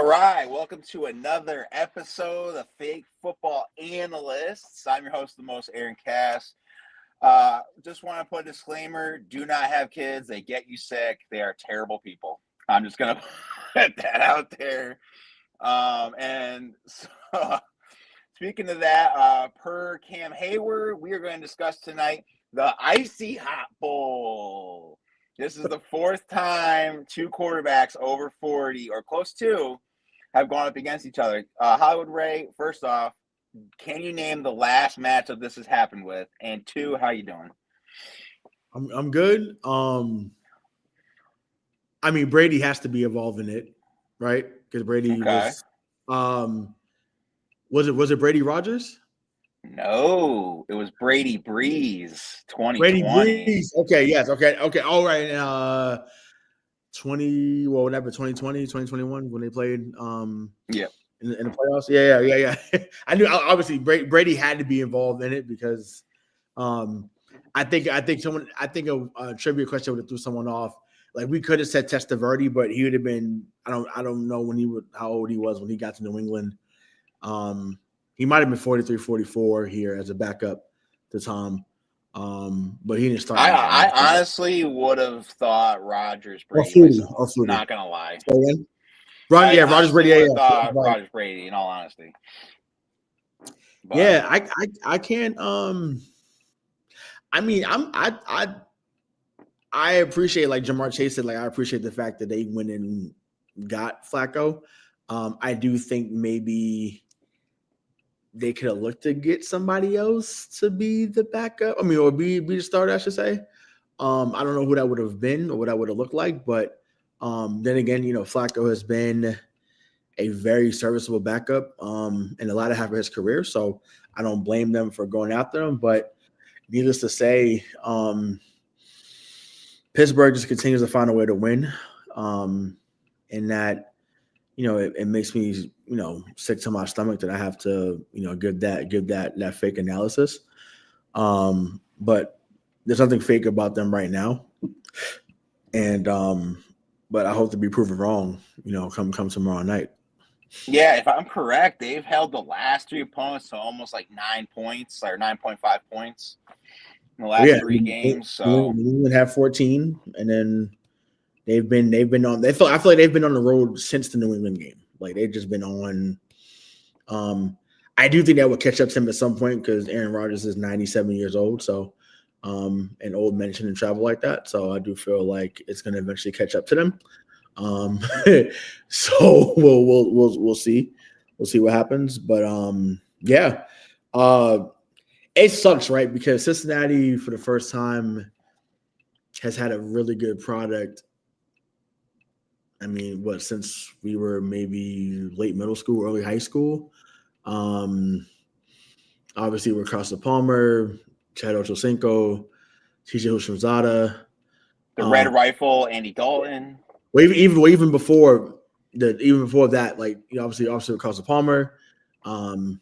right, welcome to another episode of Fake Football Analysts. I'm your host, the most Aaron Cass. Just want to put a disclaimer: do not have kids; they get you sick. They are terrible people. I'm just gonna put that out there. And so, speaking of that, per Cam Hayward, we are going to discuss tonight the Icy Hot Bowl. This is the fourth time two quarterbacks over 40 or close to have gone up against each other. Hollywood Ray, first off, can you name the last matchup this has happened with? And two, how you doing? I'm good. I mean, Brady has to be involved in it, right? Because Brady was it Brady Rogers? No, it was Brady Breeze 2020. Brady Breeze. Okay, yes. Okay. All right. 2020, 2021 when they played in the playoffs. Yeah. I knew obviously Brady had to be involved in it because I think a trivia question would have threw someone off. Like we could have said Testaverde, but he would have been I don't know how old he was when he got to New England. He might have been 43, 44 here as a backup to Tom. But he didn't start. I honestly would have thought Rogers Brady. Or not gonna lie. Rogers Brady. Rogers Brady. In all honesty. But, yeah, I can't. I mean, I appreciate, like Jamar Chase said, like I appreciate the fact that they went and got Flacco. I do think maybe they could have looked to get somebody else to be the backup. I mean, or be the starter, I should say. I don't know who that would have been or what that would have looked like, but then again, Flacco has been a very serviceable backup in a lot of half of his career, so I don't blame them for going after him. But needless to say, Pittsburgh just continues to find a way to win, and that. It makes me, sick to my stomach that I have to, give that fake analysis. But there's nothing fake about them right now. And but I hope to be proven wrong, come tomorrow night. Yeah, if I'm correct, they've held the last three opponents to almost like 9 points or 9.5 points in the last three games. So New England have 14, and then They've been on. I feel like they've been on the road since the New England game. Like they've just been on. I do think that will catch up to him at some point because Aaron Rodgers is 97 years old. So, an old man shouldn't travel like that. So I do feel like it's going to eventually catch up to them. So we'll see. We'll see what happens. But yeah, it sucks, right? Because Cincinnati for the first time has had a really good product. I mean, since we were maybe late middle school, early high school. Obviously, we're Carson Palmer, Chad Ochocinco, TJ Houshmandzadeh. The Red Rifle, Andy Dalton. Well, even before that, like obviously with Carson Palmer. That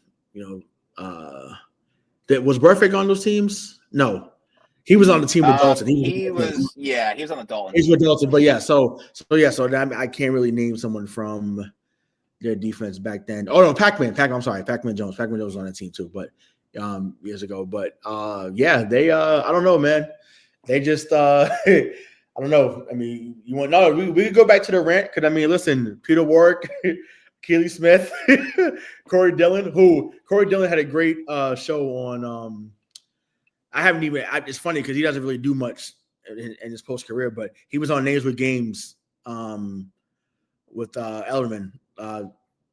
was Burfict on those teams? No. He was on the team with Dalton. He was on the Dalton. He's with Dalton, but so I can't really name someone from their defense back then. Oh no, Pac-Man Jones. Pac-Man Jones was on that team too, but years ago. But they I don't know, man. They just I don't know. I mean, we could go back to the rant because I mean, listen, Peter Warwick, Keely Smith, Corey Dillon. Corey Dillon had a great show on. It's funny because he doesn't really do much in his post career, but he was on Names with Games with Ellerman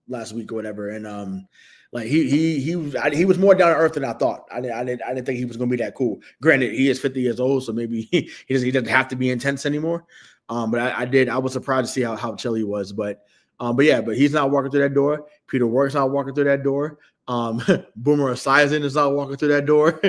last week or whatever, and like he was more down to earth than I thought. I didn't think he was going to be that cool. Granted, he is 50 years old, so maybe he doesn't have to be intense anymore. But I was surprised to see how chill he was. But he's not walking through that door. Peter Warwick's not walking through that door. Boomer Esiason is not walking through that door.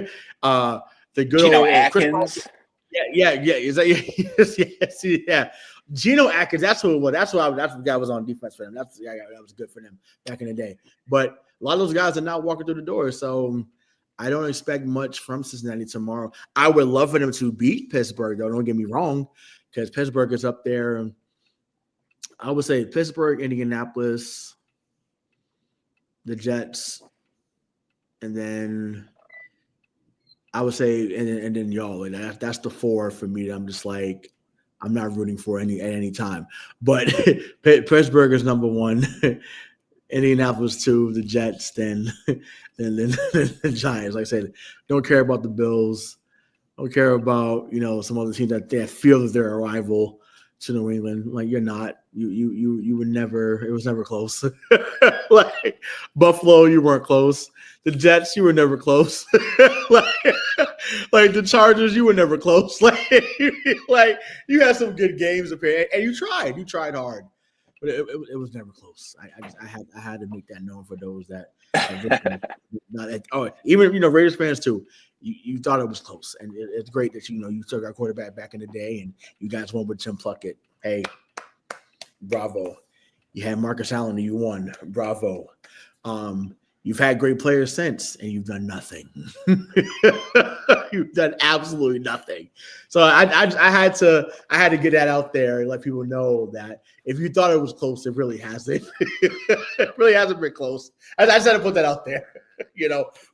The good Geno old Atkins. Yeah. Is that yes, yeah. Geno Atkins, that's who it was. That's the guy was on defense for them. That's the guy that was good for them back in the day. But a lot of those guys are not walking through the door. So I don't expect much from Cincinnati tomorrow. I would love for them to beat Pittsburgh, though. Don't get me wrong, because Pittsburgh is up there I would say Pittsburgh, Indianapolis, the Jets, and then I would say, and then y'all. And that's the four for me. That I'm just like, I'm not rooting for any at any time. But Pittsburgh is number one. Indianapolis two, the Jets, then the Giants. Like I said, don't care about the Bills. Don't care about some other teams that feel that they're a rival to New England. Like you're not. You would never. It was never close. Like Buffalo, you weren't close. The Jets, you were never close. like the Chargers, you were never close. Like you had some good games up here, and you tried. You tried hard, but it was never close. I had to make that known for those that not. Even Raiders fans too. You thought it was close, and it's great that you took our quarterback back in the day, and you guys won with Tim Plunkett. Hey, bravo! You had Marcus Allen, and you won. Bravo! You've had great players since, and you've done nothing. You've done absolutely nothing. So I had to get that out there and let people know that if you thought it was close, it really hasn't. It really hasn't been close. I just had to put that out there,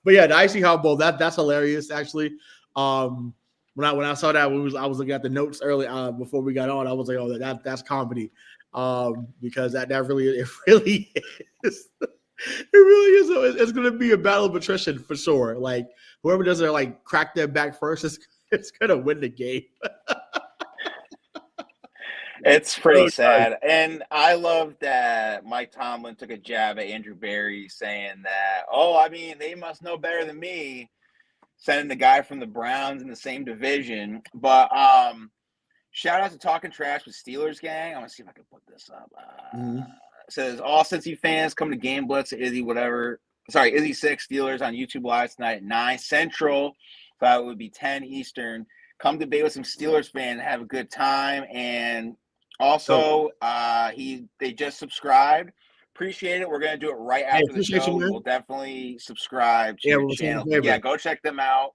But yeah, the Icy Hot Bowl, that's hilarious actually. When I saw that, I was looking at the notes early before we got on. I was like, oh, that's comedy, because that really it really is. It really is. It's going to be a battle of attrition for sure. Like whoever doesn't crack their back first, it's going to win the game. It's pretty sad. And I love that Mike Tomlin took a jab at Andrew Berry saying that, they must know better than me, sending the guy from the Browns in the same division. But shout out to Talking Trash with Steelers Gang. I want to see if I can put this up. Says all Cincy fans come to Game Blitz, Izzy 6 Steelers on YouTube Live tonight at 9 Central. So that would be 10 Eastern. Come debate with some Steelers fans and have a good time. And also, they just subscribed. Appreciate it. We're going to do it right after the show. We'll definitely subscribe to your channel. Yeah, go check them out.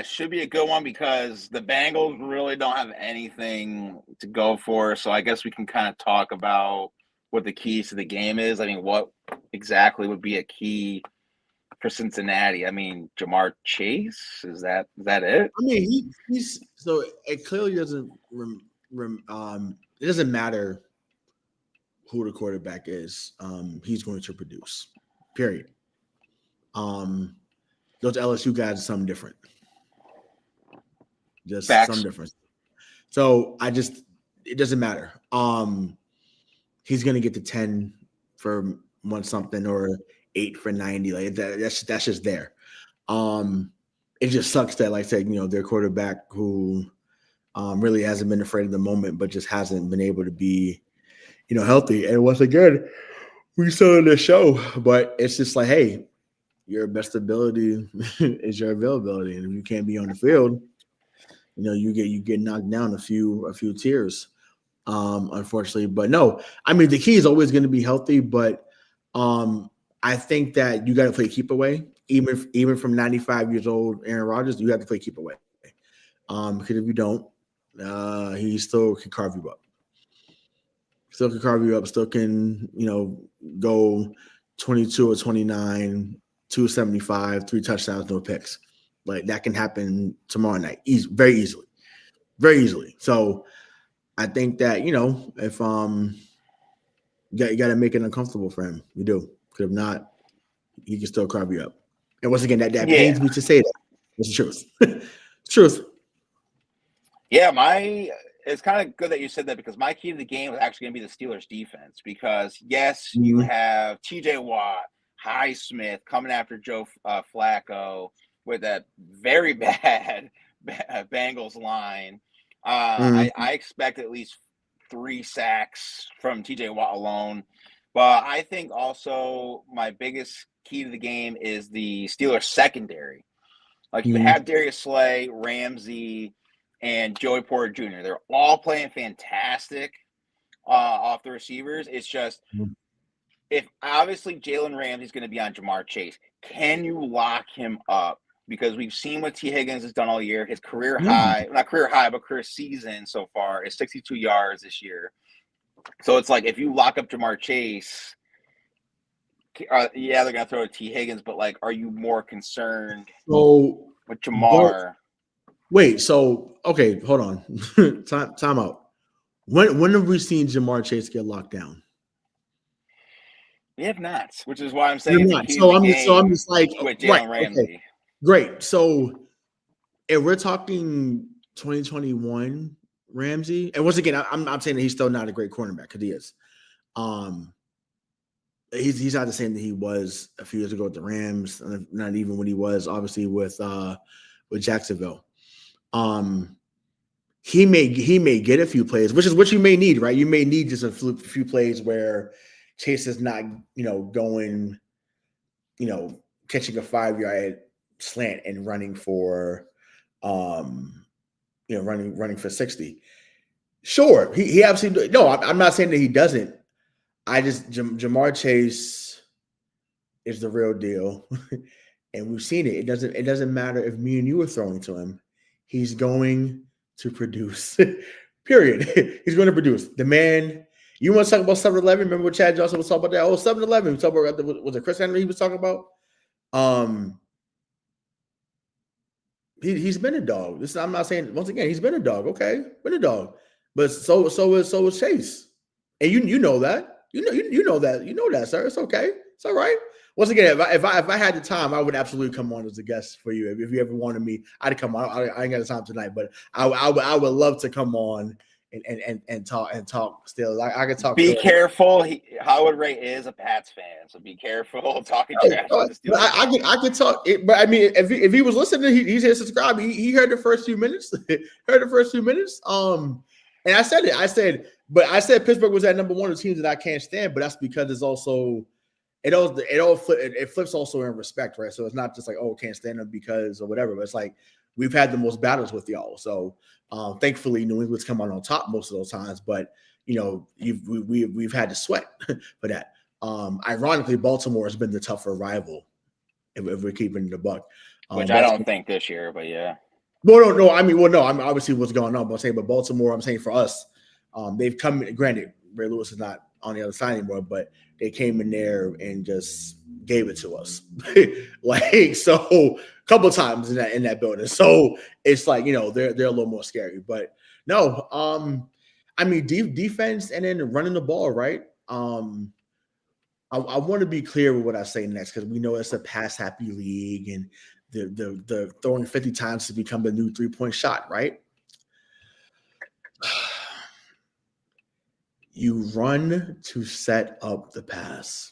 Should be a good one because the Bengals really don't have anything to go for. So I guess we can kind of talk about what the keys to the game is. What exactly would be a key for Cincinnati? Jamar Chase, is that it? He's so it clearly doesn't it doesn't matter who the quarterback is. He's going to produce. Period. Those LSU guys are something different. Just some difference. So it doesn't matter. He's gonna get to 10 for 1 something or 8 for 90. Like that's just there. It just sucks that, like I said, their quarterback who really hasn't been afraid of the moment, but just hasn't been able to be, healthy. And once again, we saw in the show, but it's just like, hey, your best ability is your availability, and if you can't be on the field, you get knocked down a few tiers. Unfortunately, but no, the key is always going to be healthy, but I think that you got to play keep away, even from 95 years old Aaron Rodgers, you have to play keep away. Because if you don't, he still can carve you up. Still can, go 22 or 29, 275, 3 touchdowns, no picks. Like that can happen tomorrow night, very easily. So I think that, if you got to make it uncomfortable for him. You do. Because if not, he can still carve you up. And once again, that pains me to say that. It's the truth. Truth. Yeah, it's kind of good that you said that because my key to the game is actually going to be the Steelers defense because, yes, you have TJ Watt, Highsmith coming after Joe Flacco with a very bad Bengals line. I expect at least 3 sacks from TJ Watt alone. But I think also my biggest key to the game is the Steelers secondary. You have Darius Slay, Ramsey, and Joey Porter Jr. They're all playing fantastic off the receivers. It's just if obviously Jalen Ramsey's going to be on Jamar Chase, can you lock him up? Because we've seen what T. Higgins has done all year. His career high, not career high, but career season so far is 62 yards this year. So it's like if you lock up Jamar Chase, yeah, they're gonna throw to T Higgins, but like, are you more concerned So, with but Jamar? wait, so okay, hold on. Time out. When have we seen Jamar Chase get locked down? We have not, which is why I'm saying You're it's a not. key to the So I'm game just like, with right, Jalen okay, Ramsey. great. So if we're talking 2021 Ramsey, and once again, I'm saying that he's still not a great cornerback because he is. Um, he's not the same that he was a few years ago with the Rams, not even when he was obviously with Jacksonville. He may get a few plays, which is what you may need, right? You may need just a few plays where Chase is not, going, catching a 5-yard slant and running for, running for 60. Sure, he absolutely no. I'm not saying that he doesn't. I just Jamar Chase is the real deal, and we've seen it. It doesn't matter if me and you are throwing to him. He's going to produce. Period. He's going to produce. The man. You want to talk about 7-Eleven? Remember what Chad Johnson was talking about that? Oh, 7-Eleven. We talking about, was it Chris Henry he was talking about? He's been a dog. This I'm not saying once again he's been a dog. Okay, been a dog, but so is Chase, and you know that you know that, sir. It's okay. It's all right. Once again, if I had the time, I would absolutely come on as a guest for you. If you ever wanted me, I'd come on. I ain't got the time tonight, but I would love to come on and talk. Still, I could talk Be to. careful. Howard Ray is a Pats fan, so be careful talking trash to the But Steelers. I could talk. But I mean, if he was listening, he's here to subscribe. He heard the first few minutes. Heard the first few minutes. And I said it. I said Pittsburgh was at number one of the teams that I can't stand. But that's because it's also it flips also in respect, right? So it's not just like, oh, can't stand them because or whatever. But it's like we've had the most battles with y'all. So thankfully, New England's come out on top most of those times. But we've had to sweat for that. Ironically, Baltimore has been the tougher rival if we're keeping the buck. Which I don't think this year, but yeah. No. I mean, no. I'm obviously what's going on. But I'm saying, but Baltimore. I'm saying for us, they've come. Granted, Ray Lewis is not on the other side anymore, but they came in there and just gave it to us, like so, a couple times in that building. So it's like they're a little more scary. But no, I mean defense and then running the ball, right? I want to be clear with what I say next because we know it's a pass happy league and the throwing 50 times to become the new 3-point shot, right? You run to set up the pass.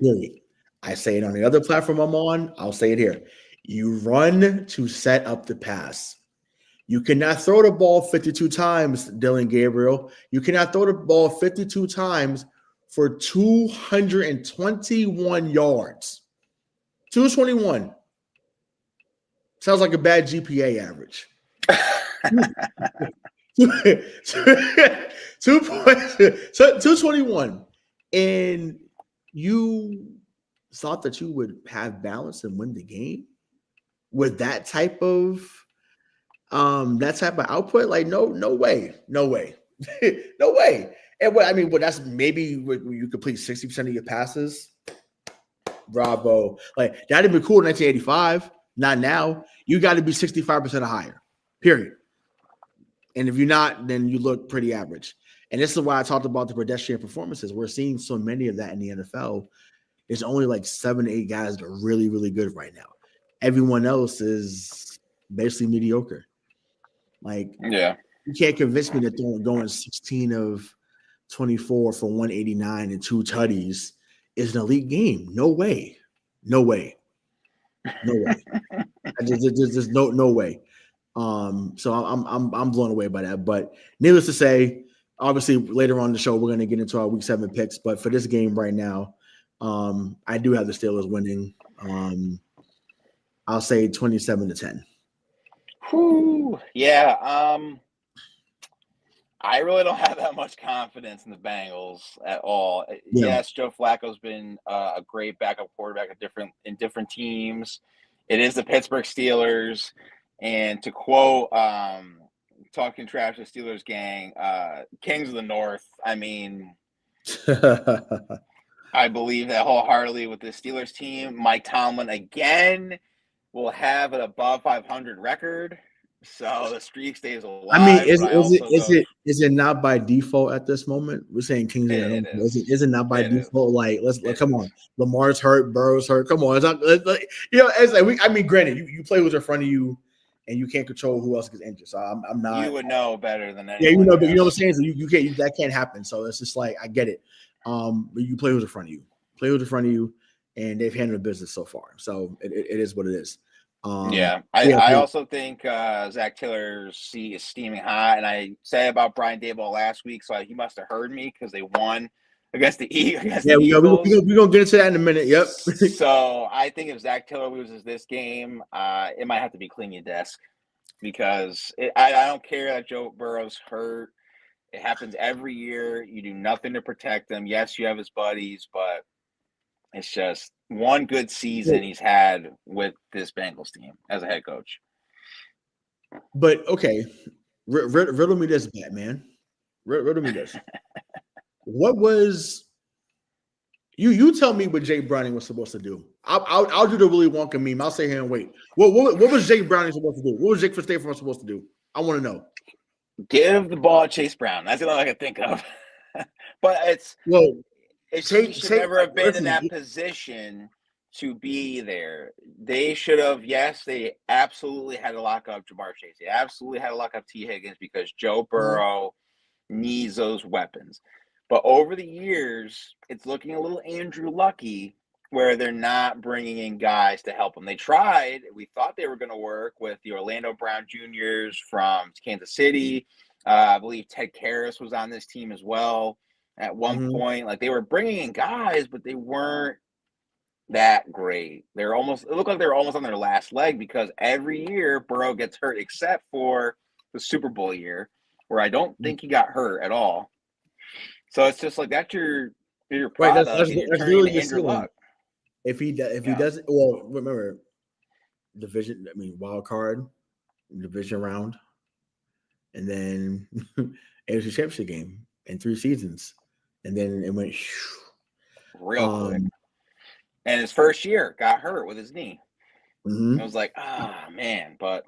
Really, I say it on the other platform I'm on. I'll say it here. You run to set up the pass. You cannot throw the ball 52 times, Dylan Gabriel. You cannot throw the ball 52 times for 221 yards. 221. Sounds like a bad GPA average. 221. And you thought that you would have balance and win the game with that type of output? Like, no way. No way. No way. And what I mean, that's maybe you complete 60% of your passes. Bravo. Like that'd be cool in 1985. Not now. You got to be 65% or higher. Period. And if you're not, then you look pretty average. And this is why I talked about the pedestrian performances. We're seeing so many of that in the NFL. There's only like 7 8 guys that are really, really good right now. Everyone else is basically mediocre. Like, Yeah. you can't convince me that going 16 of 24 for 189 and 2 tutties is an elite game. No way. No way. No way. There's no way. So I'm blown away by that. But needless to say, obviously later on in the show we're going to get into our week 7 picks. But for this game right now, I do have the Steelers winning. I'll say 27-10. Whew. Yeah. I really don't have that much confidence in the Bengals at all. Yeah. Yes, Joe Flacco's been a great backup quarterback in different teams. It is the Pittsburgh Steelers, and to quote talking trash to Steelers gang, Kings of the North. I mean, I believe that wholeheartedly with the Steelers team. Mike Tomlin again will have an above 500 record, so the streak stays I mean, alive. But I is it also is go, it is it not by default at this moment? We're saying Kings of the it North. Is is, it not by it is, default? Like, it come is. on. Lamar's hurt, Burrow's hurt. Come on, it's not. You know, it's like I mean, granted, you play who's in front of you, and you can't control who else gets injured. So I'm not. You would know better than Yeah, anyone. but you know what I'm Yes. saying. So you can't. That can't happen. So it's just like I get it. But you play who's in front of you. Play who's in front of you, and they've handled the business so far. So it is what it is. Yeah, Yeah, I also think Zach Taylor's seat is steaming hot, and I said about Brian Daboll last week, so he must have heard me because they won against the yeah, Eagles. we gonna get into that in a minute. Yep. So I think if Zach Taylor loses this game, it might have to be clean your desk because I don't care that Joe Burrow's hurt. It happens every year. You do nothing to protect him. Yes, you have his buddies, but it's just one good season he's had with this Bengals team as a head coach. But okay, riddle me this, Batman. Riddle me this. What was you tell me what Jay Browning was supposed to do? I'll do the Willy Wonka meme. I'll sit here and wait. What was Jay Browning supposed to do? What was Jake Verstappen supposed to do? I want to know. Give the ball to Chase Brown. That's the only I can think of. But Well, he should never have been in that position to be there. They should have. Yes, they absolutely had to lock up Jamar Chase. They absolutely had to lock up T. Higgins because Joe Burrow needs those weapons. But over the years, it's looking a little Andrew Lucky where they're not bringing in guys to help them. They tried. We thought they were going to work with the Orlando Brown Juniors from Kansas City. I believe Ted Karras was on this team as well at one point. Like they were bringing in guys, but they weren't that great. It looked like they were almost on their last leg because every year Burrow gets hurt except for the Super Bowl year where I don't think he got hurt at all. So it's just like that's your product, right, and you're that's turning really into Andrew Luck. If he doesn't, well, remember division. I mean, wild card, division round, and then it was a championship game in 3 seasons, and then it went real quick. And his first year got hurt with his knee. It was like, man, but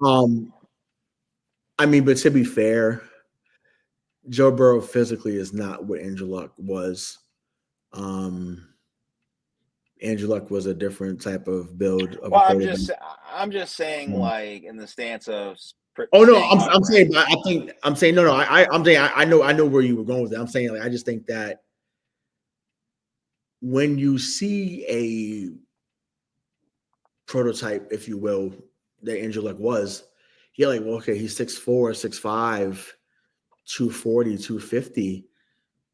I mean, but to be fair, Joe Burrow physically is not what Andrew Luck was. Andrew Luck was a different type of build. Well, I'm just saying, like in the stance of. Oh no, I'm saying. I'm saying no. I'm saying I know where you were going with it. I'm saying like I just think that when you see a prototype, if you will, that Andrew Luck was, you're like, well, okay, he's 6'4", 6'5", 240, 250.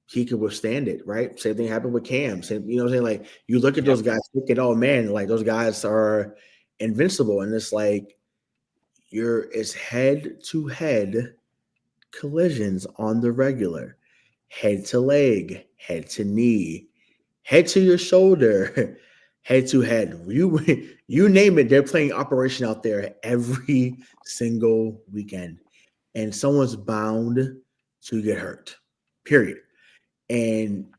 He could withstand it, right? Same thing happened with Cam. Same, you know what I'm saying? Like you look at those guys, look at, oh man, like those guys are invincible. And it's like it's head-to-head collisions on the regular. Head to leg, head to knee, head to your shoulder, head to head. You name it, they're playing Operation out there every single weekend. And someone's bound to get hurt. Period. And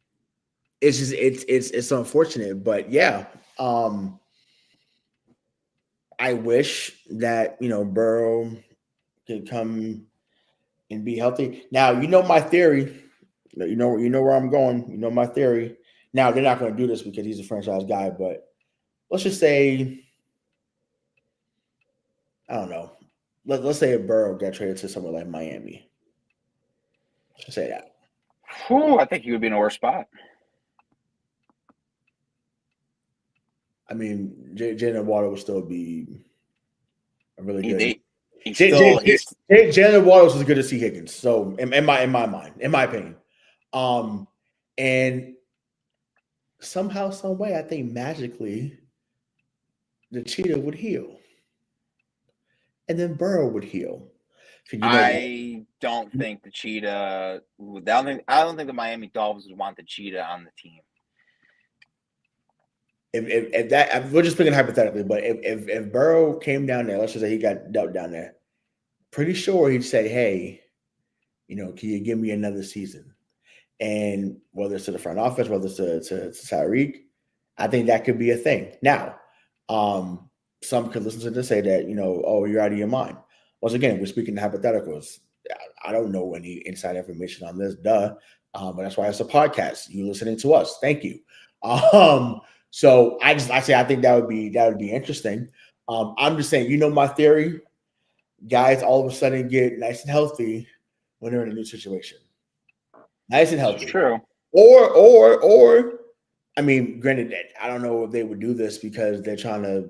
it's just it's unfortunate, but yeah. I wish that Burrow could come and be healthy. Now, my theory. You know where I'm going. You know my theory. Now they're not going to do this because he's a franchise guy, but let's just say, I don't know. Let's say if Burrow got traded to somewhere like Miami. Let's just say that. I think he would be in a worse spot. I mean, Jalen Waddle would still be a really good. Jalen Waddle was as good as T. Higgins. So in my mind, in my opinion, and somehow, some way, I think magically the cheetah would heal, and then Burrow would heal. I don't think the cheetah. I don't think the Miami Dolphins would want the cheetah on the team. If that, we're just speaking hypothetically, but if Burrow came down there, let's just say he got dealt down there, pretty sure he'd say, "Hey, Can you give me another season? And whether it's to the front office, whether it's to Tyreek, I think that could be a thing. Now, some could listen to this say that, oh, you're out of your mind. Once again, we're speaking hypotheticals. I don't know any inside information on this, but that's why it's a podcast. You listening to us. Thank you. So I say I think that would be interesting. I'm just saying, my theory, guys all of a sudden get nice and healthy when they're in a new situation. Nice and healthy. It's true. Or I mean, granted, I don't know if they would do this because they're trying to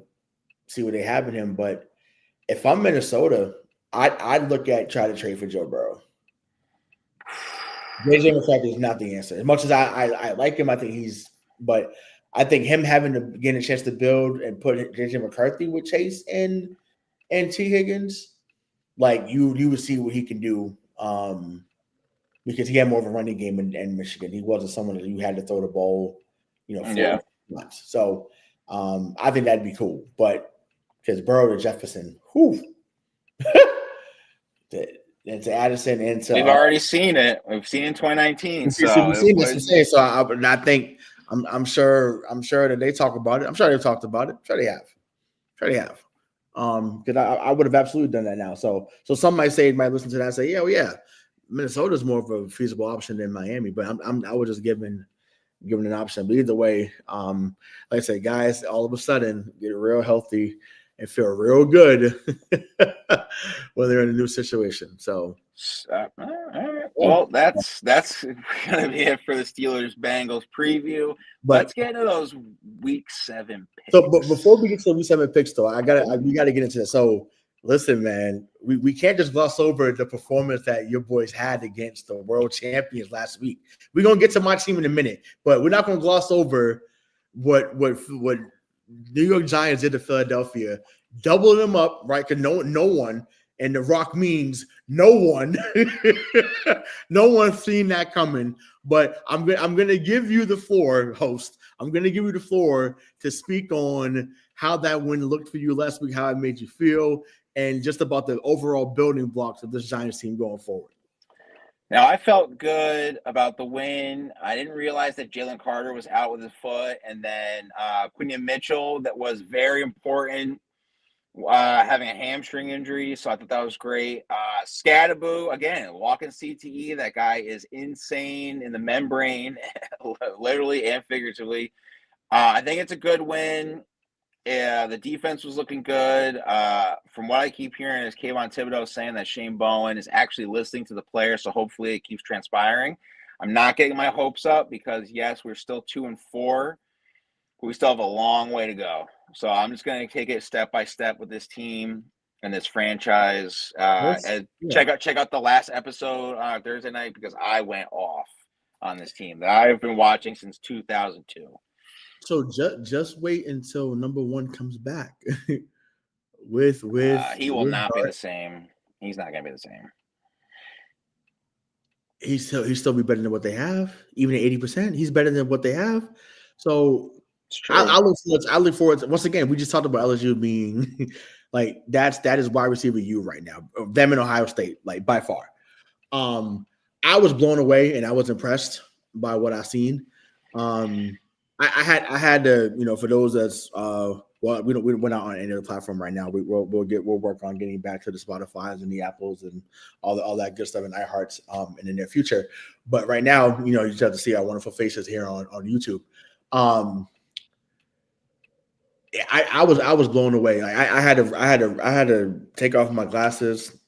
see what they have in him, but if I'm Minnesota, I'd look at try to trade for Joe Burrow. JJ McCarthy is not the answer. As much as I like him, I think him having to get a chance to build and put JJ McCarthy with Chase and T. Higgins, like you would see what he can do. Because he had more of a running game in Michigan. He wasn't someone that you had to throw the ball, Yeah. months. So I think that'd be cool. But because Burrow to Jefferson, whew, to Addison and to We've already seen it. We've seen it in 2019. we've So seen this. I'm saying. So I think I'm sure that they talk about it. I'm sure they've talked about it. I'm sure they have. Because I would have absolutely done that now. So some might listen to that and say, yeah. Minnesota's more of a feasible option than Miami, but I was just given an option. But either way, like I said, guys, all of a sudden get real healthy and feel real good when they're in a new situation. So, all right. Well, that's gonna be it for the Steelers Bengals preview. But let's get into those Week 7 picks. So, but before we get to the Week 7 picks, though, we gotta get into this. So. Listen, man, we can't just gloss over the performance that your boys had against the world champions last week. We're gonna get to my team in a minute, but we're not gonna gloss over what New York Giants did to Philadelphia, doubling them up, right? Because no one, and The Rock means no one, no one seen that coming. But I'm gonna give you the floor, host. I'm gonna give you the floor to speak on how that win looked for you last week, how it made you feel, and just about the overall building blocks of this Giants team going forward. Now, I felt good about the win. I didn't realize that Jalen Carter was out with his foot, and then Quinion Mitchell, that was very important, having a hamstring injury, so I thought that was great. Scadaboo, again, walking CTE. That guy is insane in the membrane, literally and figuratively. I think it's a good win. Yeah, the defense was looking good. From what I keep hearing is Kayvon Thibodeau saying that Shane Bowen is actually listening to the players, so hopefully it keeps transpiring. I'm not getting my hopes up because, yes, we're still 2-4, but we still have a long way to go. So I'm just going to take it step by step with this team and this franchise. And check out the last episode on Thursday night because I went off on this team that I've been watching since 2002. So just wait until number one comes back. He will not be the same. He's not going to be the same. He's still be better than what they have, even at 80%. He's better than what they have. So I look forward to, once again, we just talked about LSU being like that is wide receiver U right now. Them in Ohio State, like by far. I was blown away and I was impressed by what I've seen. I had to, for those that's we're not on any other platform right now. We'll work on getting back to the Spotify's and the Apples and all that good stuff and iHearts in the near future. But right now, you just have to see our wonderful faces here on YouTube. I was blown away. Like I had to take off my glasses,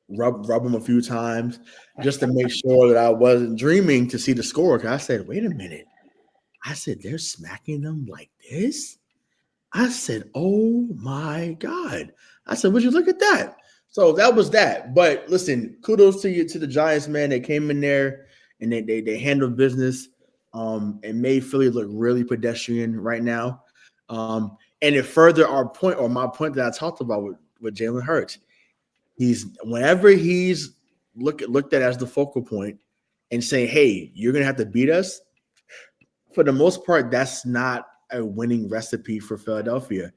rub them a few times just to make sure that I wasn't dreaming to see the score. Cause I said, wait a minute. I said, they're smacking them like this? I said, oh my God. I said, would you look at that? So that was that. But listen, kudos to the Giants, man. They came in there and they handled business and made Philly look really pedestrian right now. And it further my point that I talked about with Jalen Hurts. Whenever he's looked at as the focal point and saying, hey, you're going to have to beat us, for the most part, that's not a winning recipe for Philadelphia.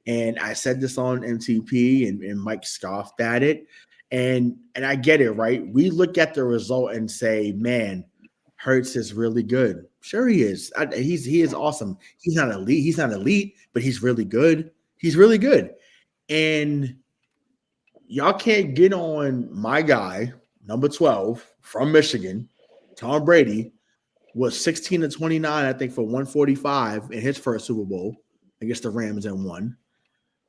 And I said this on MTP, and Mike scoffed at it. And I get it, right? We look at the result and say, man, Hurts is really good. Sure, he is. He is awesome. He's not elite. He's not elite, but he's really good. He's really good. And y'all can't get on my guy, number 12 from Michigan, Tom Brady, was 16-29, I think, for 145 in his first Super Bowl against the Rams and won.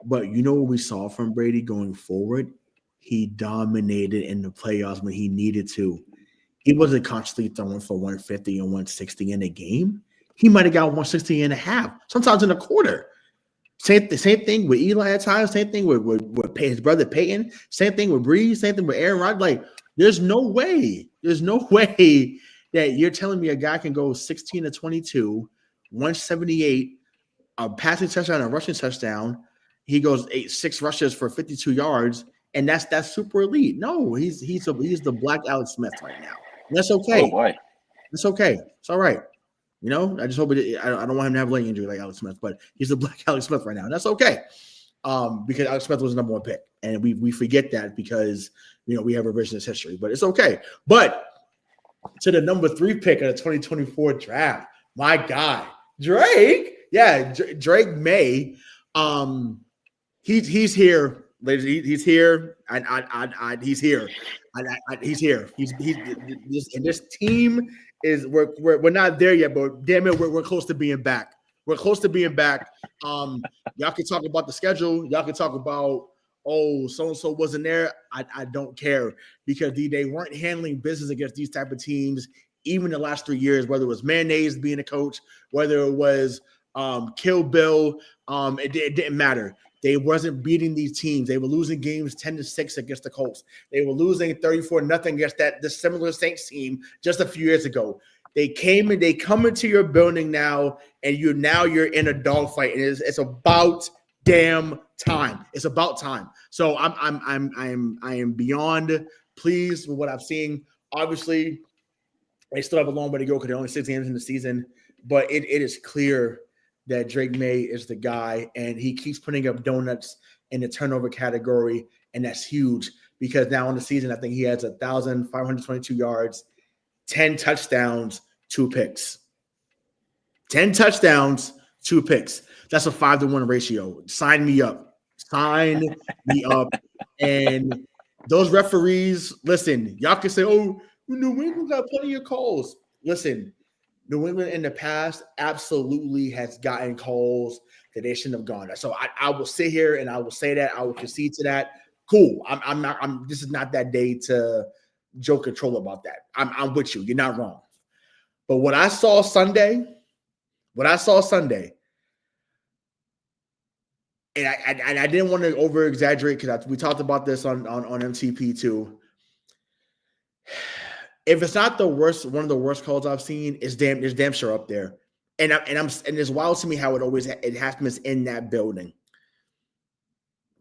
But you know what we saw from Brady going forward? He dominated in the playoffs when he needed to. He wasn't constantly throwing for 150 and 160 in a game. He might have got 160 and a half, sometimes in a quarter. Same thing with Eli at times. Same thing with his brother Peyton. Same thing with Breeze. Same thing with Aaron Rodgers. Like, there's no way that you're telling me a guy can go 16-22, 178, a passing touchdown, a rushing touchdown. He goes 6 rushes for 52 yards, and that's super elite. No, he's the Black Alex Smith right now. And that's okay. Oh boy, it's okay. It's all right. You know, I just hope I don't want him to have a leg injury like Alex Smith, but he's the Black Alex Smith right now, and that's okay. Because Alex Smith was the number 1 pick, and we forget that because we have revisionist history, but it's okay. But to the number 3 pick of the 2024 draft, my guy Drake, Drake May, he's here, ladies. He's here. He's here. He's here. He's and this team is we're not there yet, but damn it, we're close to being back. We're close to being back. Y'all can talk about the schedule. Y'all can talk about so-and-so wasn't there. I don't care because they weren't handling business against these type of teams even the last 3 years, whether it was Mayonnaise being a coach, whether it was Kill Bill, it didn't matter. They wasn't beating these teams. They were losing games 10-6 against the Colts. They were losing 34-0 against the similar Saints team just a few years ago. They come into your building now, and you're in a dogfight, and it's about damn time. It's about time. So I am beyond pleased with what I'm seeing. Obviously, they still have a long way to go because they're only 6 games in the season, but it is clear that Drake May is the guy, and he keeps putting up donuts in the turnover category, and that's huge because now in the season, I think he has 1,522 yards, 10 touchdowns, 2 picks. 10 touchdowns, 2 picks. That's a 5-to-1 ratio. Sign me up. Sign me up. And those referees, listen, y'all can say, oh, New England got plenty of calls. Listen, New England in the past absolutely has gotten calls that they shouldn't have gone. So I will sit here and I will say that. I will concede to that. Cool. This is not that day to joke and troll about that. I'm with you. You're not wrong. But what I saw Sunday, and I didn't want to over exaggerate because we talked about this on MTP too. If it's not the worst, one of the worst calls I've seen, it's damn sure up there. And it's wild to me how it happens in that building.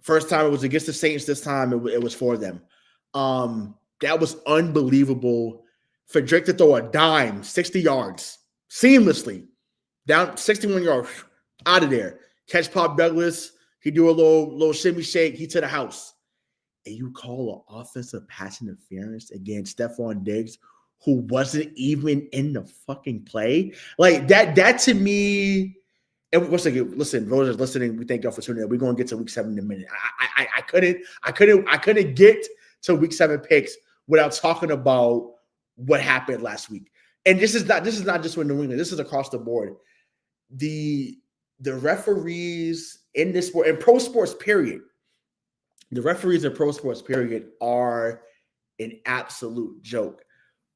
First time it was against the Saints. This time it was for them. That was unbelievable for Drake to throw a dime 60 yards seamlessly down 61 yards out of there. Catch Pop Douglas. He do a little shimmy shake. He to the house. And you call an offensive pass interference against Stephon Diggs, who wasn't even in the fucking play. Like that to me. And listen, voters listening, we thank y'all for tuning in. We're gonna get to week 7 in a minute. I couldn't get to week 7 picks without talking about what happened last week. And this is not just with New England. This is across the board. The referees in this sport and pro sports period. The referees in pro sports period are an absolute joke.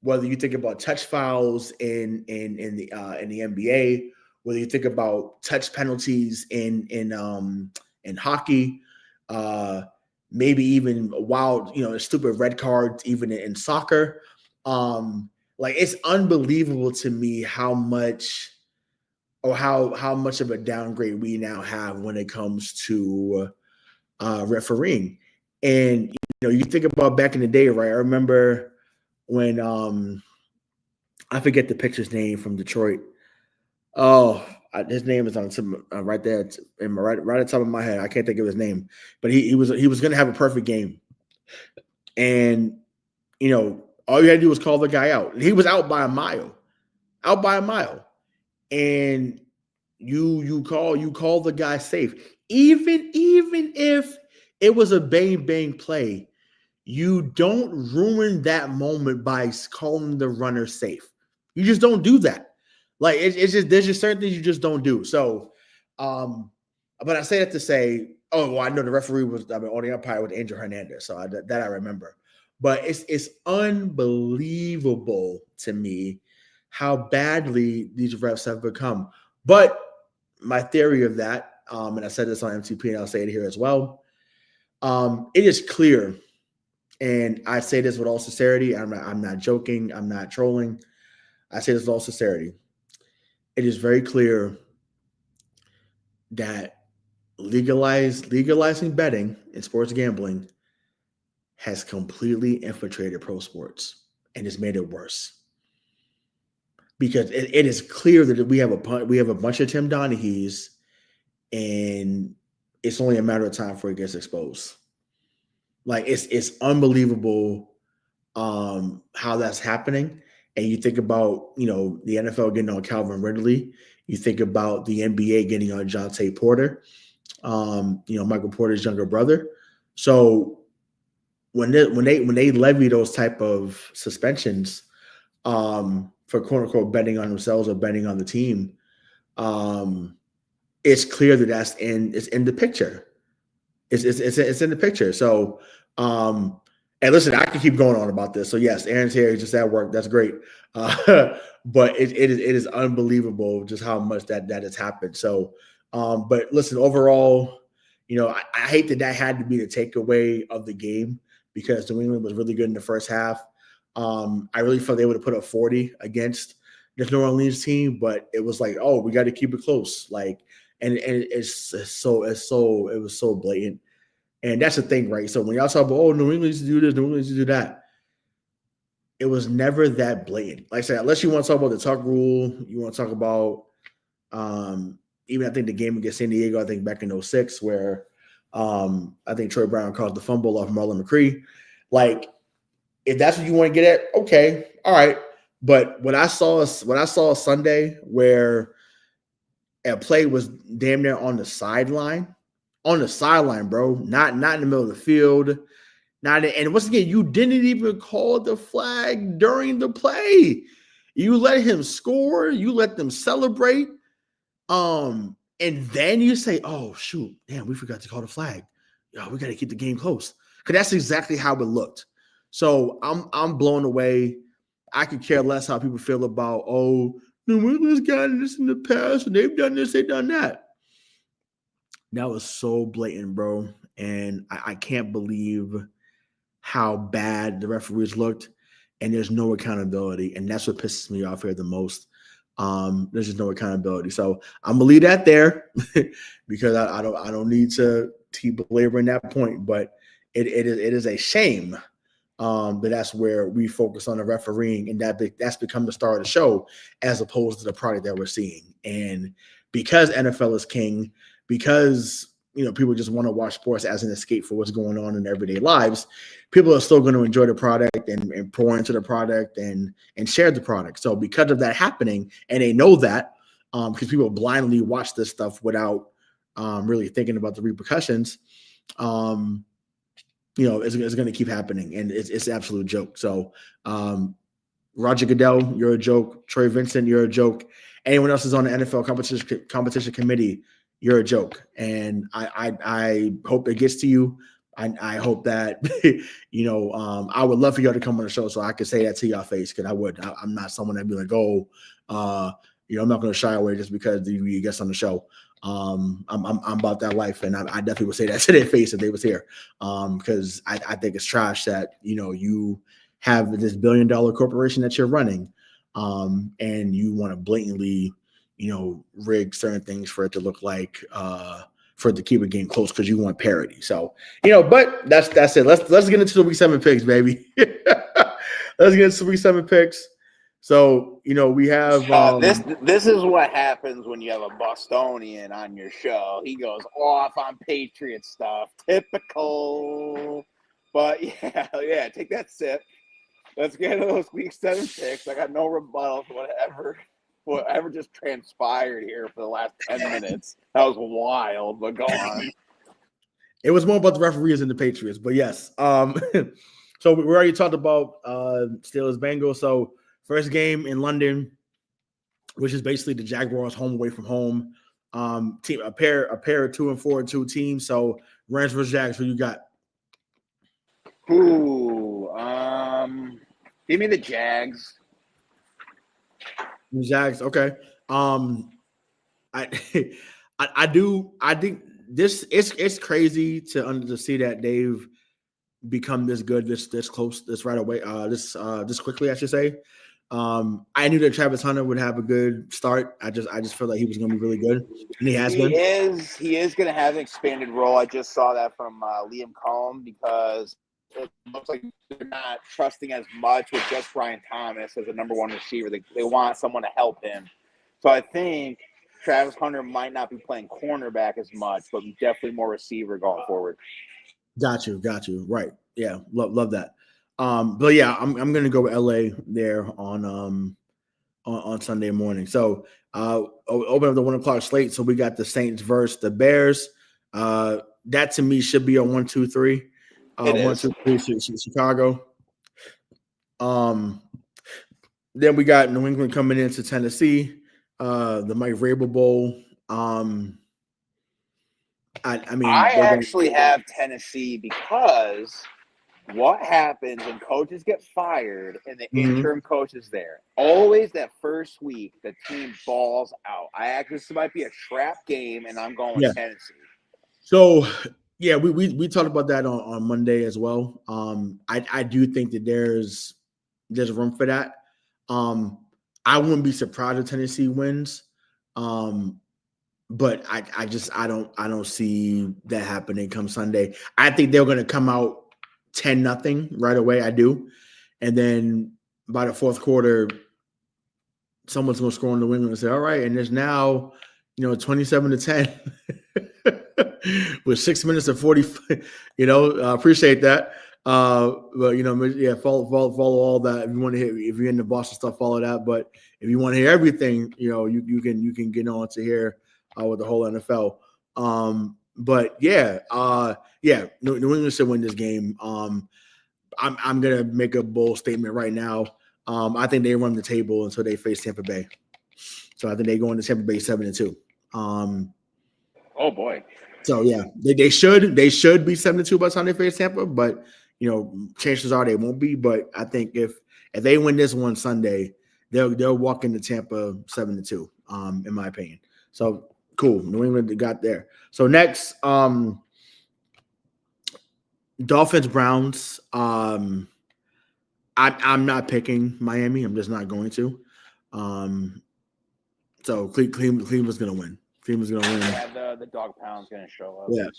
Whether you think about touch fouls in the NBA, whether you think about touch penalties in hockey, maybe even wild, stupid red cards even in soccer. Like it's unbelievable to me how much of a downgrade we now have when it comes to refereeing. And you think about back in the day, right? I remember when I forget the pitcher's name from Detroit. Oh, his name is on some right there, right at the top of my head. I can't think of his name, but he was going to have a perfect game. And, all you had to do was call the guy out. He was out by a mile. Out by a mile. And you call the guy safe. Even if it was a bang bang play, you don't ruin that moment by calling the runner safe. You just don't do that. Like it's just there's just certain things you just don't do. So, but I say that to say, oh well, I know the referee was or the umpire was Angel Hernandez, so that I remember. But it's unbelievable to me how badly these refs have become. But my theory of that, and I said this on MTP, and I'll say it here as well. It is clear, and I say this with all sincerity. I'm not joking. I'm not trolling. I say this with all sincerity. It is very clear that legalizing betting in sports gambling has completely infiltrated pro sports and has made it worse. Because it is clear that we have a bunch of Tim Donahue's, and it's only a matter of time before it gets exposed. Like it's unbelievable how that's happening. And you think about, the NFL getting on Calvin Ridley. You think about the NBA getting on Jonte Porter, Michael Porter's younger brother. So when they levy those type of suspensions for quote unquote betting on themselves or betting on the team, it's clear that it's in the picture. It's in the picture. So, and listen, I can keep going on about this. So yes, Aaron's here. He's just at work. That's great. But it is unbelievable just how much that has happened. So, but listen, overall, I hate that had to be the takeaway of the game because New England was really good in the first half. I really felt they would have put up 40 against this New Orleans team, but it was like, oh, we got to keep it close. Like, and it was so blatant. And that's the thing, right? So when y'all talk about, oh, New England used to do this, New England used to do that, it was never that blatant. Like I said, unless you want to talk about the tuck rule, you want to talk about even I think the game against San Diego, I think back in 06, where I think Troy Brown caused the fumble off Marlon McCree. Like, if that's what you want to get at, okay, all right. But when I saw Sunday where a play was damn near on the sideline, bro, not in the middle of the field, and once again, you didn't even call the flag during the play. You let him score, you let them celebrate, and then you say, "Oh shoot, damn, we forgot to call the flag. Yeah, we got to keep the game close." Because that's exactly how it looked. So I'm blown away. I could care less how people feel about, oh, New England's gotten this in the past and they've done this, they've done that. That was so blatant, bro. And I can't believe how bad the referees looked. And there's no accountability. And that's what pisses me off here the most. There's just no accountability. So I'm gonna leave that there because I don't need to keep belaboring that point, but it is a shame but that's where we focus on the refereeing, and that's become the star of the show as opposed to the product that we're seeing. And because NFL is king, because people just want to watch sports as an escape for what's going on in their everyday lives, people are still going to enjoy the product and pour into the product and share the product. So because of that happening, and they know that because people blindly watch this stuff without really thinking about the repercussions. It's going to keep happening, and it's an absolute joke. So, Roger Goodell, you're a joke. Troy Vincent, you're a joke. Anyone else is on the NFL competition committee, you're a joke. And I hope it gets to you. I hope that I would love for y'all to come on the show so I could say that to y'all face because I'm not someone that'd be like, oh, I'm not going to shy away just because you guest on the show. I'm about that life, and I definitely would say that to their face if they was here, because I think it's trash that you have this $1 billion corporation that you're running, and you want to blatantly rig certain things for it to look like for it to keep a game close because you want parity. So but that's it. Let's get into the week 7 picks, baby. Let's get into week 7 picks. So, we have this is what happens when you have a Bostonian on your show. He goes off on Patriot stuff. Typical. But yeah, take that sip. Let's get into those week 7 picks. I got no rebuttal to whatever just transpired here for the last 10 minutes. That was wild, but go on. It was more about the referees and the Patriots, but yes. So we already talked about Steelers Bengals. So first game in London, which is basically the Jaguars home away from home. Team a pair of 2-4-2 teams. So Rams versus Jags, who you got? Ooh, give me the Jags. The Jags, okay. I I think this it's crazy to see that they've become this good, this close, this right away, this quickly, I should say. I knew that Travis Hunter would have a good start. I just felt like he was going to be really good, and he has been. He is going to have an expanded role. I just saw that from Liam Cohn because it looks like they're not trusting as much with just Brian Thomas as a number one receiver. They want someone to help him. So I think Travis Hunter might not be playing cornerback as much, but definitely more receiver going forward. Got you. Right. Yeah. Love that. But yeah, I'm gonna go with LA there on Sunday morning. So open up the 1 o'clock slate. So we got the Saints versus the Bears. That to me should be a 1-2-3. It 1-2-3 Chicago. Then we got New England coming into Tennessee. The Mike Vrabel Bowl. I actually have Tennessee because what happens when coaches get fired and the interim coach is there? Always that first week, the team balls out. This might be a trap game, and I'm going with Tennessee. So, yeah, we talked about that on Monday as well. I do think that there's room for that. I wouldn't be surprised if Tennessee wins. But I don't see that happening come Sunday. I think they're going to come out 10-0 right away. I do, and then by the fourth quarter, someone's going to score in New England and say, "All right," and there's now 27-10 with 6 minutes and 40. Appreciate that. But follow all that. If you want to hear, if you're in the Boston stuff, follow that. But if you want to hear everything, you can get on to hear with the whole NFL. But New England should win this game. I'm gonna make a bold statement right now. I think they run the table until they face Tampa Bay. So I think they go into Tampa Bay 7-2. Oh boy. So yeah, they should be 7-2 by the time they face Tampa, but chances are they won't be. But I think if they win this one Sunday, they'll walk into Tampa 7-2. In my opinion. So cool. New England got there. So next, Dolphins Browns. I'm not picking Miami. I'm just not going to. So Cleveland's gonna win. Cleveland's gonna win. Yeah, the dog pound's gonna show up. Yeah.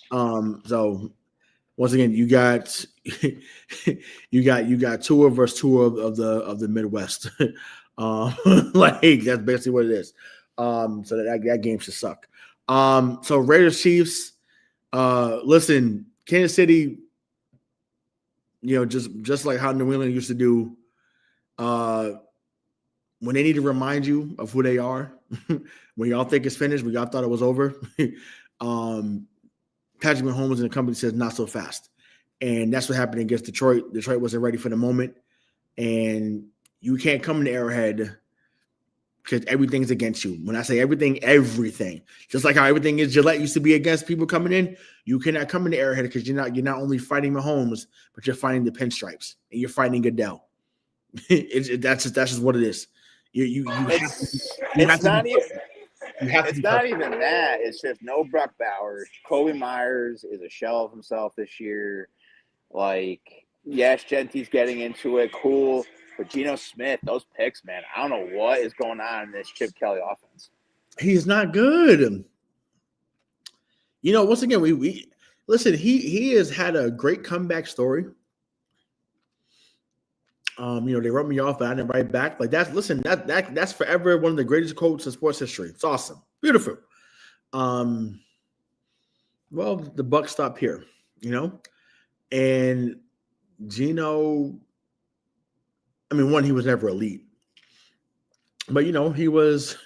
So once again, you got Tua versus Tua of the Midwest. Like that's basically what it is. So that game should suck. So Raiders Chiefs. Listen, Kansas City. Just like how New England used to do. When they need to remind you of who they are, when y'all think it's finished, when y'all thought it was over, Patrick Mahomes and the company says not so fast. And that's what happened against Detroit. Detroit wasn't ready for the moment. And you can't come into Arrowhead because everything's against you. When I say everything, just like how everything is Gillette used to be against people coming in, you cannot come into Arrowhead because you're not only fighting Mahomes, but you're fighting the pinstripes and you're fighting Goodell. That's just what it is. It's not even that. It's just no Brock Bowers. Kobe Myers is a shell of himself this year. Like, yes, Genty's getting into it. Cool. But Geno Smith, those picks, man, I don't know what is going on in this Chip Kelly offense. He's not good. Once again, we listen, he has had a great comeback story. They wrote me off, but I didn't write back. Like that's forever one of the greatest quotes in sports history. It's awesome. Beautiful. Well, the buck stopped here, and Gino, I mean, one, he was never elite, but he was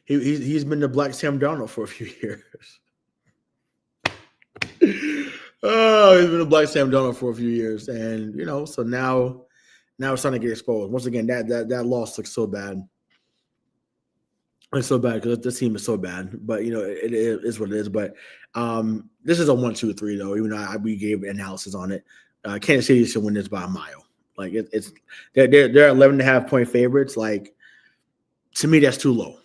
he's been the Black Sam Darnold for a few years. Oh, he's been a Black Sam Darnold for a few years, and so now it's starting to get exposed. Once again, that loss looks so bad. It's so bad because this team is so bad, but it is what it is. But this is a 1-2-3 though. Even though we gave analysis on it, Kansas City should win this by a mile. Like it's they're 11.5 point favorites. Like to me, that's too low.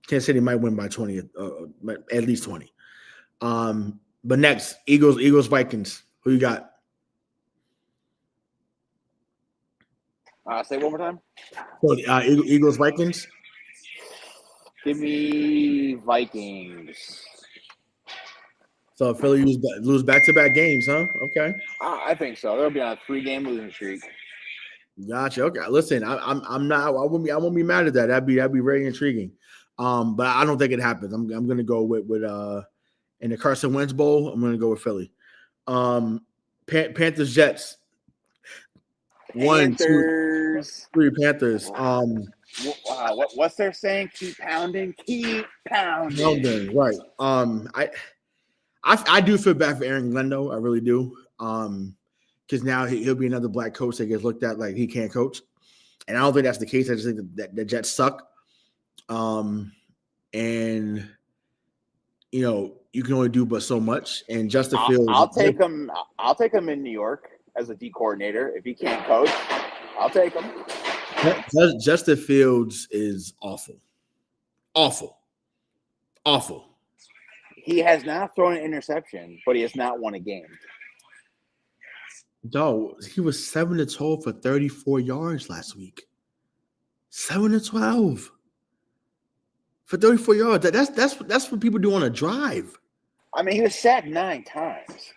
Kansas City might win by 20, at least 20. But next, Eagles, Vikings. Who you got? Say it one more time. So, Eagles, Vikings. Give me Vikings. So Philly lose back-to-back games, huh? Okay. I think so. They'll be on a 3-game losing streak. Gotcha. Okay. Listen, I'm not. I won't be mad at that. That'd be very intriguing. But I don't think it happens. I'm gonna go with in the Carson Wentz Bowl. I'm gonna go with Philly. Panthers, Jets. Panthers. 1, 2, 3 Panthers. What's their saying? Keep pounding. Keep pounding. Right. I do feel bad for Aaron Glenn though. I really do. Because now he'll be another black coach that gets looked at like he can't coach, and I don't think that's the case. I just think that the Jets suck. And you can only do but so much. And Justin Fields, I'll take him. I'll take him in New York as a D coordinator. If he can't coach, I'll take him. Justin Fields is awful. He has not thrown an interception, but he has not won a game. No, he was 7-12 for 34 yards last week. 7-12 for 34 yards. That's what people do on a drive. I mean, he was sacked 9 times.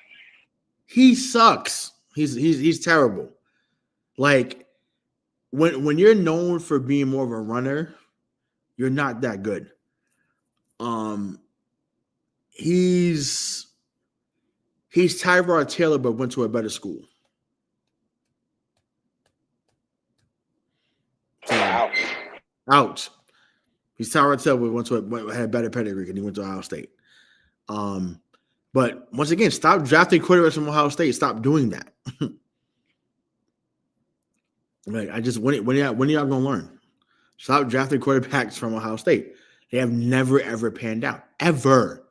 He sucks. He's terrible. Like when you're known for being more of a runner, you're not that good. He's Tyrod Taylor, but went to a better school. So, ouch. He's Tyrod Taylor, had better pedigree, and he went to Ohio State. But once again, stop drafting quarterbacks from Ohio State. Stop doing that. Like when are y'all gonna learn? Stop drafting quarterbacks from Ohio State. They have never ever panned out ever.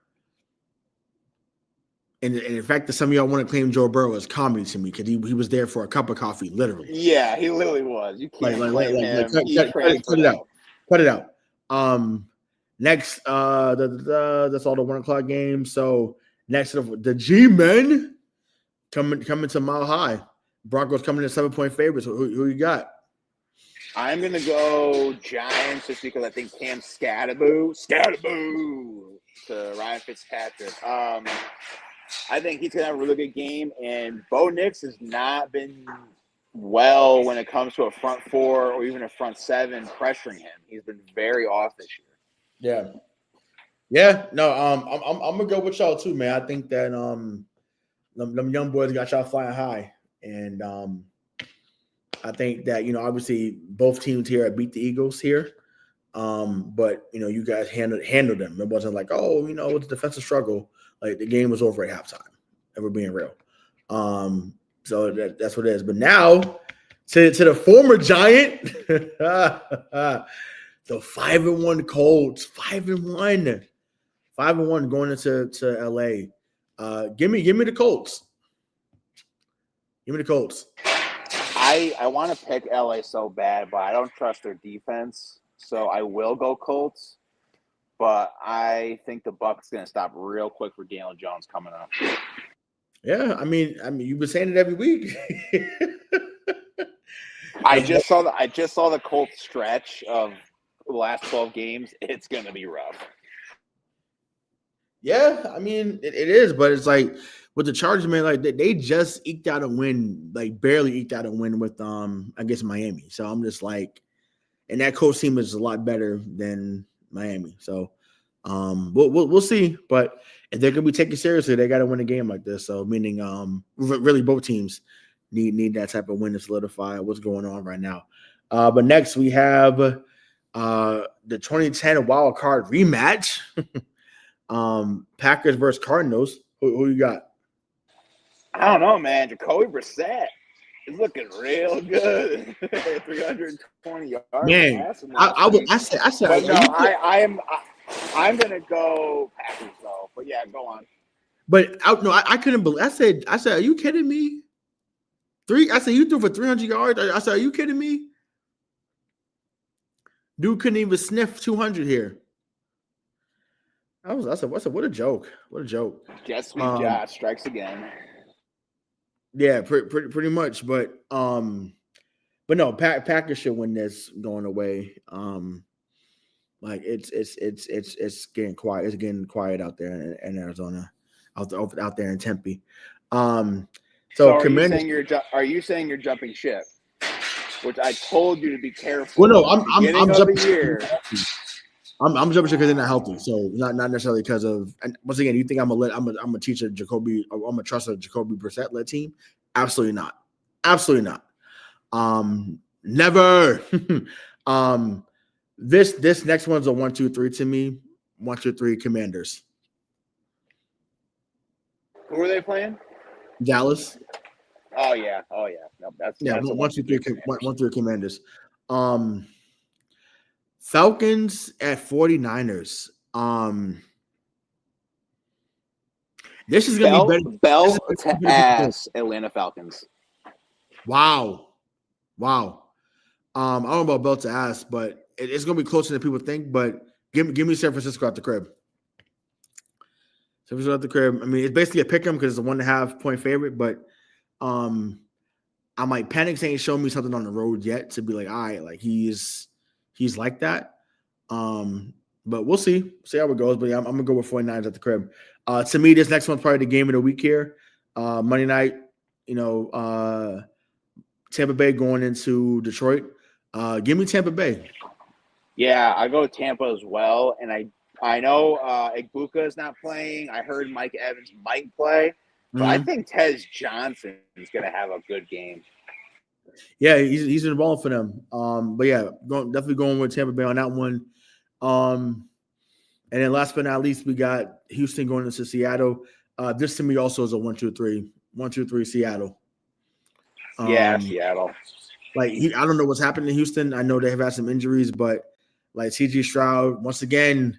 And in fact, that some of y'all want to claim Joe Burrow as comedy to me because he was there for a cup of coffee, literally. Yeah, he literally was. You can't blame him. Cut it out. Next, that's all the 1:00 games. So next, the G-Men coming to Mile High. Broncos coming in 7-point favorites. Who you got? I'm gonna go Giants just because I think Cam Scatterboo to Ryan Fitzpatrick. I think he's gonna have a really good game, and Bo Nix has not been well when it comes to a front 4 or even a front 7 pressuring him. He's been very off this year. Yeah. No. I'm gonna go with y'all too, man. I think that them young boys got y'all flying high, and I think that obviously both teams here beat the Eagles here, but you guys handled them. It wasn't like it's a defensive struggle. Like the game was over at halftime. If we're being real. So that's what it is. But now to the former Giant, the 5-1 Colts, 5-1 going into LA. Give me the Colts. Give me the Colts. I want to pick LA so bad, but I don't trust their defense, so I will go Colts. But I think the Bucs going to stop real quick for Daniel Jones coming up. Yeah, I mean, you've been saying it every week. I just saw the Colts stretch of the last 12 games. It's going to be rough. Yeah, I mean, it is, but it's like with the Chargers, man, like they just eked out a win, like barely eked out a win with I guess Miami. So I'm just like, and that Colts team is a lot better than Miami. So We'll see. But if they're gonna be taken seriously, they got to win a game like this. So meaning, really both teams need that type of win to solidify what's going on right now. But next we have the 2010 wild card rematch. Packers versus Cardinals. Who you got? I don't know, man. Jacoby Brissett is looking real good. 320 yards Man, passing I said, but no, I'm gonna go Packers though. But yeah, go on. But I couldn't believe. I said, are you kidding me? I said you threw for 300 yards. I said, are you kidding me? Dude couldn't even sniff 200 here. I said, what a joke. What a joke. Jet sweep Josh strikes again. Yeah, pretty much. But no, Packers should win this going away. Like it's getting quiet. It's getting quiet out there in Arizona, out there in Tempe. So are you saying you're jumping ship? Which I told you to be careful. Well, no, I'm jumping ship. I'm jumping ship because they're not healthy. So not necessarily because of. And once again, you think I'm a teacher Jacoby? I'm gonna trust a Jacoby Brissett led team? Absolutely not. Absolutely not. Never. This next one's a 1-2-3 to me. 1-2-3 Commanders. Who are they playing? Dallas. Oh yeah. No, that's 1-2-3 Commanders. Falcons at 49ers. This is gonna be better. Bell to ass Atlanta Falcons. Wow. I don't know about belt to ass, but it's gonna be closer than people think. But give me San Francisco at the crib. San Francisco at the crib. I mean, it's basically a pick 'em because it's a 1.5 point favorite. But I'm like, Penix ain't shown me something on the road yet to be like, all right, like he's like that. But we'll see how it goes. But yeah, I'm gonna go with 49ers at the crib. To me, this next one's probably the game of the week here. Monday night, Tampa Bay going into Detroit. Give me Tampa Bay. Yeah, I go Tampa as well. And I know Igbuka is not playing. I heard Mike Evans might play. But I think Tez Johnson is going to have a good game. Yeah, he's involved for them. But yeah, definitely going with Tampa Bay on that one. And then last but not least, we got Houston going into Seattle. This to me also is a 1-2-3. 1-2-3 Seattle. Seattle. Like I don't know what's happened in Houston. I know they have had some injuries, but like C.J. Stroud, once again,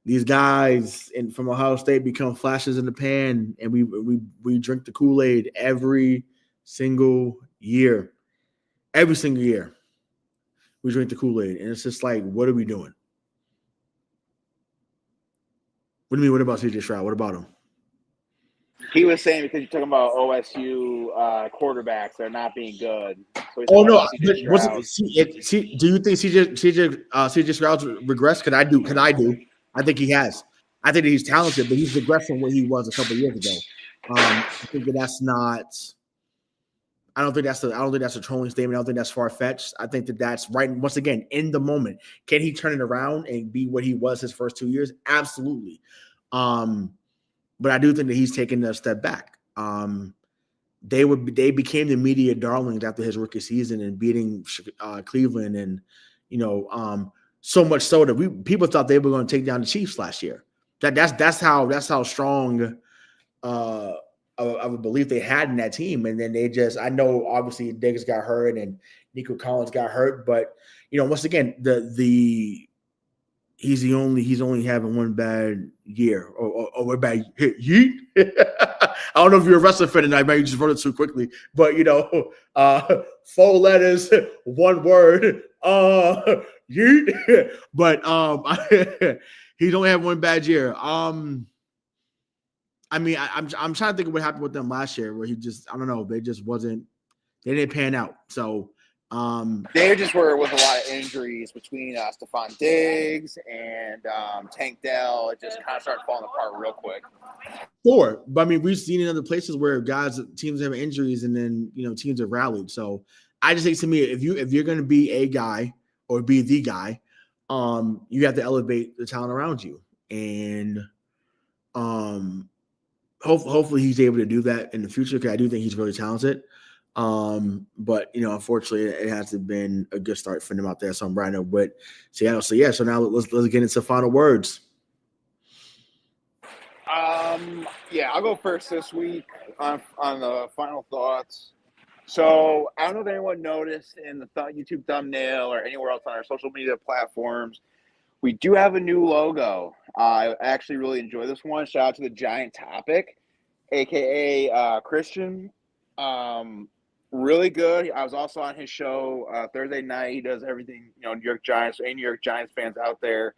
these guys from Ohio State become flashes in the pan, and we drink the Kool-Aid every single year. Every single year, we drink the Kool-Aid, and it's just like, what are we doing? What do you mean? What about C.J. Stroud? What about him? He was saying because you're talking about OSU quarterbacks, they're not being good. So do you think CJ Stroud's regressed? Because I do. I think he has. I think that he's talented, but he's regressed from what he was a couple of years ago. I think that's not. I don't think that's a trolling statement. I don't think that's far fetched. I think that's right. Once again, in the moment, can he turn it around and be what he was his first 2 years? Absolutely. But I do think that he's taken a step back. They became the media darlings after his rookie season and beating Cleveland, and so much so that people thought they were going to take down the Chiefs last year. That's how strong of a belief they had in that team. And then I know obviously Diggs got hurt and Nico Collins got hurt, but once again he's only having one bad year or a bad hit. Yeet. I don't know if you're a wrestling fan tonight, maybe you just wrote it too quickly, but 4 letters, 1 word, yeet. But he's only had one bad year. I'm trying to think of what happened with them last year, where I don't know, they didn't pan out. So they just were with a lot of injuries between Stephon Diggs and Tank Dell. It just kind of started falling apart real quick. Sure, but we've seen in other places where teams have injuries and then teams have rallied. So I just think, to me, if you're going to be a guy or be the guy, you have to elevate the talent around you. and hopefully he's able to do that in the future, because I do think he's really talented. But unfortunately, it hasn't been a good start for him out there. So I'm riding up with Seattle. So yeah, so now let's get into final words. Yeah, I'll go first this week on the final thoughts. So I don't know if anyone noticed in the YouTube thumbnail or anywhere else on our social media platforms, we do have a new logo. I actually really enjoy this one. Shout out to the Giant Topic, aka Christian. Really good. I was also on his show Thursday night. He does everything, New York Giants, any New York Giants fans out there.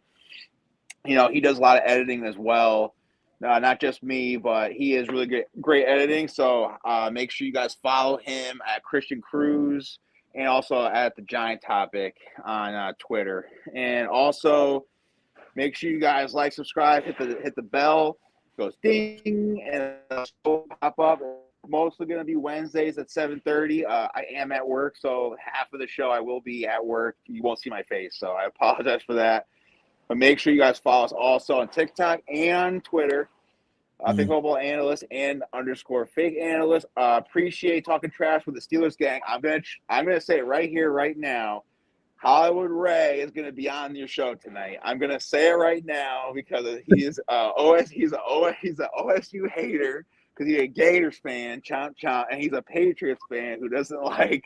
He does a lot of editing as well. Not just me, but he is really great editing. So make sure you guys follow him at Christian Cruz and also at the Giant Topic on Twitter. And also make sure you guys like, subscribe, hit the bell. It goes ding, and it'll pop up. Mostly going to be Wednesdays at 7:30. I am at work, so half of the show I will be at work. You won't see my face, so I apologize for that. But make sure you guys follow us also on TikTok and Twitter. Fake football analyst and _ fake analyst. Appreciate talking trash with the Steelers gang. I'm gonna say it right here, right now. Hollywood Ray is gonna be on your show tonight. I'm gonna say it right now because he's he's an OSU hater because he's a Gators fan, chomp chomp, and he's a Patriots fan who doesn't like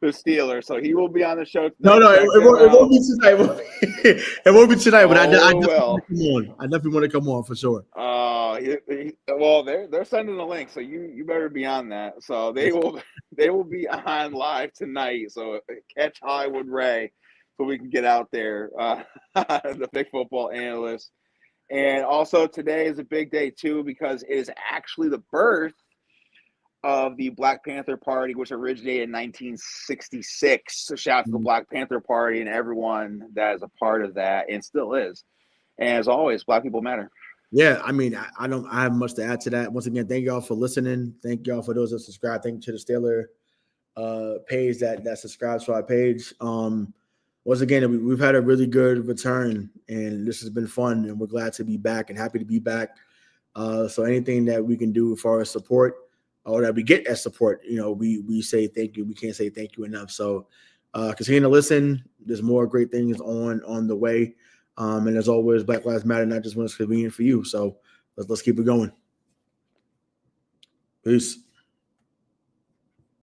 the Steelers. So he will be on the show tonight. No, it won't be tonight. It won't be tonight, but I definitely want to come on. I definitely want to come on for sure. Well, they're sending a link, so you better be on that. So they will be on live tonight. So catch Hollywood Ray, so we can get out there. The big football analyst, and also today is a big day too because it is actually the birth of the Black Panther Party, which originated in 1966. So shout out to the Black Panther Party and everyone that is a part of that and still is. And as always, Black people matter. Yeah, I mean, I don't have much to add to that. Once again, thank y'all for listening. Thank y'all for those that subscribe. Thank you to the Steeler page that subscribes to our page. Once again, we've had a really good return, and this has been fun, and we're glad to be back and happy to be back. So anything that we can do for our support or that we get as support, we say thank you. We can't say thank you enough. So continue to listen. There's more great things on the way. And as always, Black Lives Matter, not just when it's convenient for you. So let's keep it going. Peace.